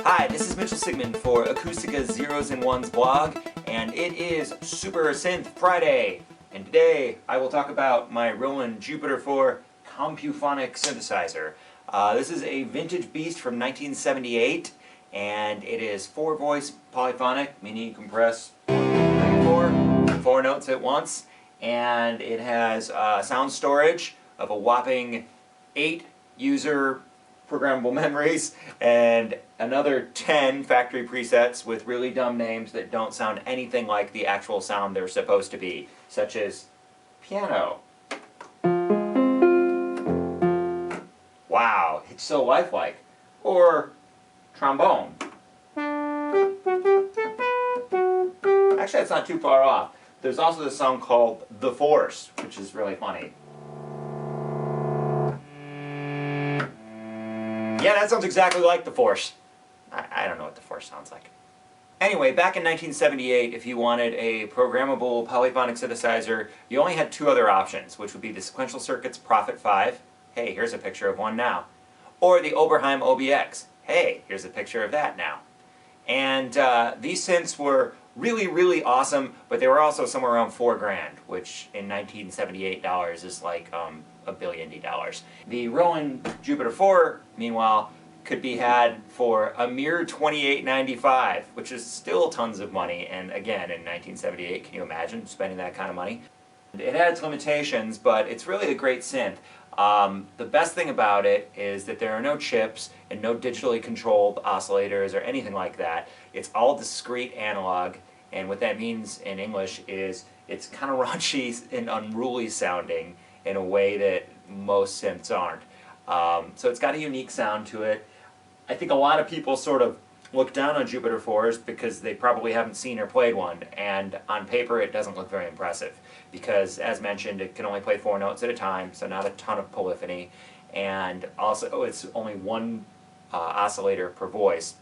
Hi, this is Mitchell Sigman for Acoustica Zeros and Ones blog, and it is Super Synth Friday. And today I will talk about my Roland Jupiter-4 polyphonic synthesizer. This is a vintage beast from 1978, and it is 4-voice polyphonic, meaning you can press 4 notes at once, and it has sound storage of a whopping 8 user programmable memories and another 10 factory presets with really dumb names that don't sound anything like the actual sound they're supposed to be, such as piano. Wow, it's so lifelike. Or trombone. Actually, it's not too far off. There's also this song called The Force, which is really funny. Yeah, that sounds exactly like The Force. I don't know what The Force sounds like. Anyway, back in 1978, if you wanted a programmable polyphonic synthesizer, you only had 2 other options, which would be the Sequential Circuits Prophet 5. Hey, here's a picture of one now. Or the Oberheim OBX. Hey, here's a picture of that now. And these synths were really, really awesome, but they were also somewhere around $4 grand, which in 1978 dollars is like $1 billion. The Roland Jupiter-4, meanwhile, could be had for a mere $28.95, which is still tons of money, and again, in 1978, can you imagine spending that kind of money? It had its limitations, but it's really a great synth. The best thing about it is that there are no chips and no digitally controlled oscillators or anything like that. It's all discrete analog, and what that means in English is it's kind of raunchy and unruly sounding in a way that most synths aren't. So it's got a unique sound to it. I think a lot of people sort of look down on Jupiter-4s because they probably haven't seen or played one, and on paper it doesn't look very impressive because, as mentioned, it can only play 4 notes at a time, so not a ton of polyphony, and also it's only 1 oscillator per voice.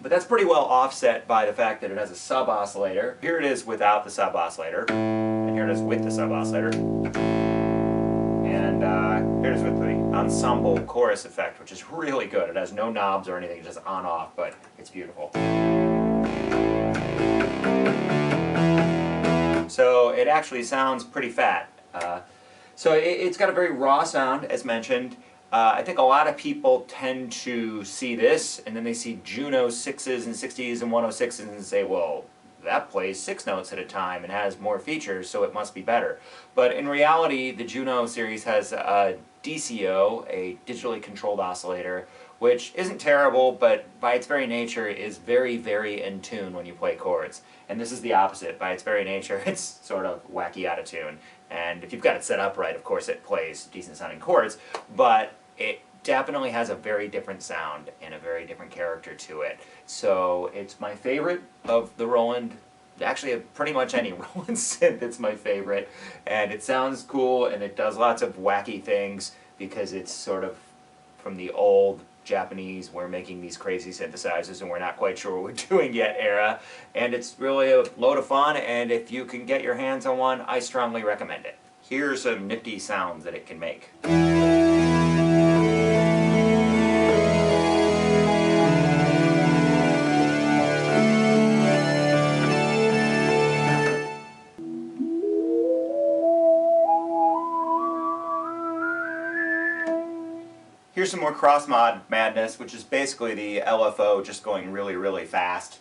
But that's pretty well offset by the fact that it has a sub-oscillator. Here it is without the sub-oscillator, and here it is with the sub-oscillator. And here it is with the ensemble chorus effect, which is really good. It has no knobs or anything, just on-off, but it's beautiful. So it actually sounds pretty fat. So it's got a very raw sound, as mentioned. I think a lot of people tend to see this, and then they see Juno 6s and 60s and 106s and say, well, that plays 6 notes at a time and has more features, so it must be better. But in reality, the Juno series has a DCO, a digitally controlled oscillator, which isn't terrible, but by its very nature is very, very in tune when you play chords. And this is the opposite. By its very nature, it's sort of wacky out of tune. And if you've got it set up right, of course it plays decent sounding chords, but it definitely has a very different sound and a very different character to it. So it's my favorite of the Roland. Actually, pretty much any Roland synth, it's my favorite. And it sounds cool, and it does lots of wacky things because it's sort of from the old Japanese, we're making these crazy synthesizers and we're not quite sure what we're doing yet era. And it's really a load of fun, and if you can get your hands on one, I strongly recommend it. Here's some nifty sounds that it can make. Here's some more cross-mod madness, which is basically the LFO just going really, really fast.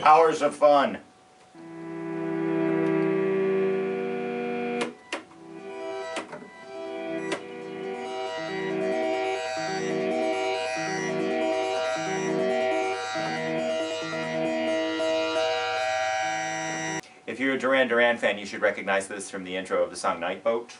Hours of fun. If you're a Duran Duran fan, you should recognize this from the intro of the song Night Boat.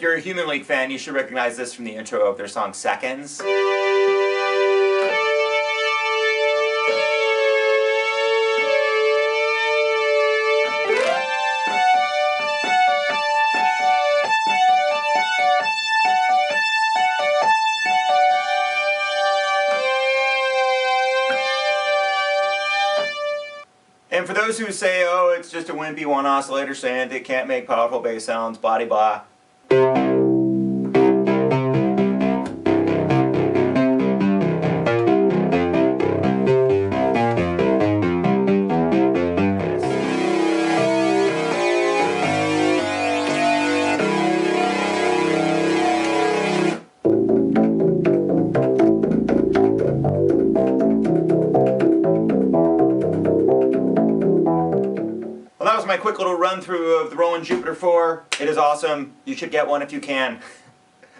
you're a Human League fan, you should recognize this from the intro of their song Seconds. And for those who say, oh, it's just a wimpy one oscillator synth, it can't make powerful bass sounds, blah de blah. Well, that was my quick little run through of the Roland Jupiter-4. It is awesome. You should get one if you can.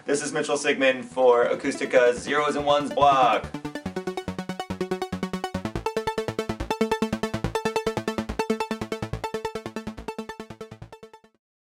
This is Mitchell Sigman for Acoustica Zeros and Ones blog.